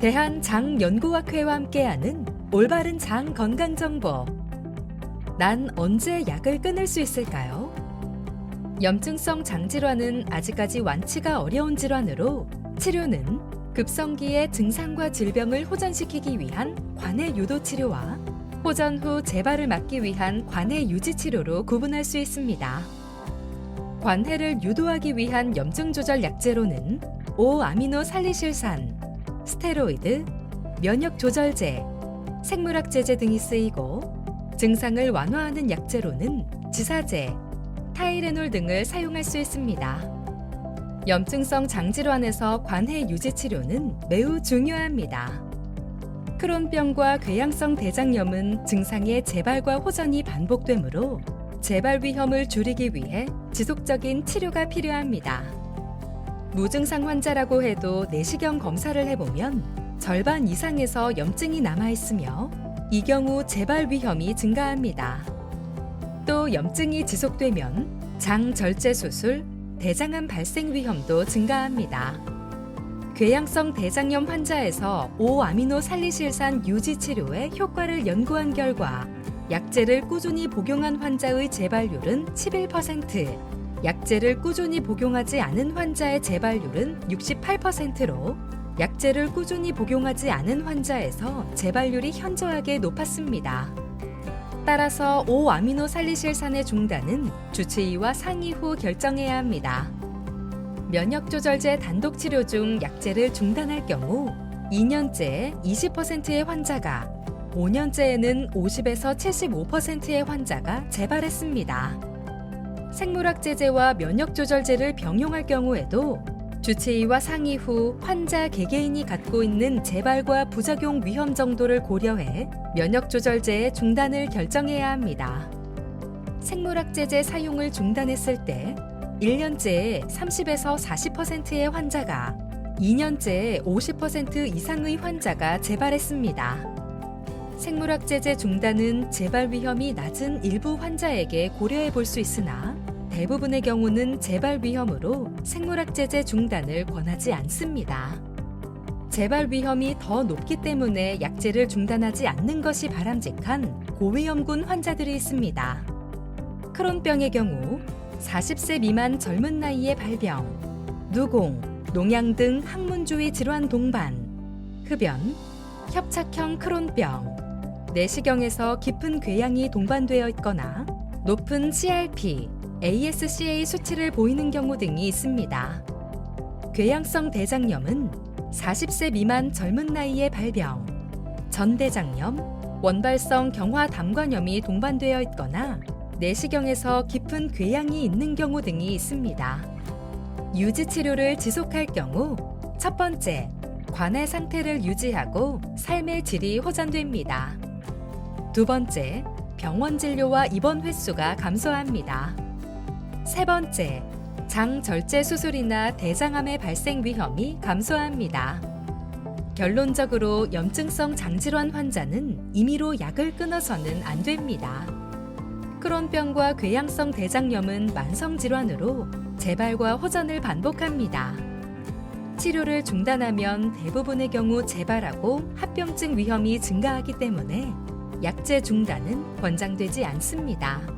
대한장연구학회와 함께하는 올바른 장 건강 정보. 난 언제 약을 끊을 수 있을까요? 염증성 장질환은 아직까지 완치가 어려운 질환으로 치료는 급성기의 증상과 질병을 호전시키기 위한 관해 유도 치료와 호전 후 재발을 막기 위한 관해 유지 치료로 구분할 수 있습니다. 관해를 유도하기 위한 염증 조절 약제로는 5-아미노살리실산, 스테로이드, 면역 조절제, 생물학 제제 등이 쓰이고 증상을 완화하는 약제로는 지사제, 타이레놀 등을 사용할 수 있습니다. 염증성 장질환에서 관해 유지 치료는 매우 중요합니다. 크론병과 궤양성 대장염은 증상의 재발과 호전이 반복되므로 재발 위험을 줄이기 위해 지속적인 치료가 필요합니다. 무증상 환자라고 해도 내시경 검사를 해보면 절반 이상에서 염증이 남아있으며 이 경우 재발 위험이 증가합니다. 또 염증이 지속되면 장 절제 수술, 대장암 발생 위험도 증가합니다. 궤양성 대장염 환자에서 5-아미노살리실산 유지 치료의 효과를 연구한 결과 약제를 꾸준히 복용한 환자의 재발률은 11%, 약제를 꾸준히 복용하지 않은 환자의 재발률은 68%로 약제를 꾸준히 복용하지 않은 환자에서 재발률이 현저하게 높았습니다. 따라서 5-아미노살리실산의 중단은 주치의와 상의 후 결정해야 합니다. 면역조절제 단독 치료 중 약제를 중단할 경우 2년째에 20%의 환자가, 5년째에는 50에서 75%의 환자가 재발했습니다. 생물학 제제와 면역 조절제를 병용할 경우에도 주치의와 상의 후 환자 개개인이 갖고 있는 재발과 부작용 위험 정도를 고려해 면역 조절제의 중단을 결정해야 합니다. 생물학 제제 사용을 중단했을 때 1년째에 30에서 40%의 환자가, 2년째에 50% 이상의 환자가 재발했습니다. 생물학 제제 중단은 재발 위험이 낮은 일부 환자에게 고려해 볼 수 있으나 대부분의 경우는 재발 위험으로 생물학 제제 중단을 권하지 않습니다. 재발 위험이 더 높기 때문에 약제를 중단하지 않는 것이 바람직한 고위험군 환자들이 있습니다. 크론병의 경우 40세 미만 젊은 나이의 발병, 누공, 농양 등 항문주위 질환 동반, 흡연, 협착형 크론병, 내시경에서 깊은 궤양이 동반되어 있거나 높은 CRP, ASCA 수치를 보이는 경우 등이 있습니다. 궤양성 대장염은 40세 미만 젊은 나이의 발병, 전대장염, 원발성 경화 담관염이 동반되어 있거나 내시경에서 깊은 궤양이 있는 경우 등이 있습니다. 유지 치료를 지속할 경우 첫 번째, 관해 상태를 유지하고 삶의 질이 호전됩니다. 두 번째, 병원 진료와 입원 횟수가 감소합니다. 세 번째, 장 절제 수술이나 대장암의 발생 위험이 감소합니다. 결론적으로 염증성 장질환 환자는 임의로 약을 끊어서는 안 됩니다. 크론병과 궤양성 대장염은 만성 질환으로 재발과 호전을 반복합니다. 치료를 중단하면 대부분의 경우 재발하고 합병증 위험이 증가하기 때문에 약제 중단은 권장되지 않습니다.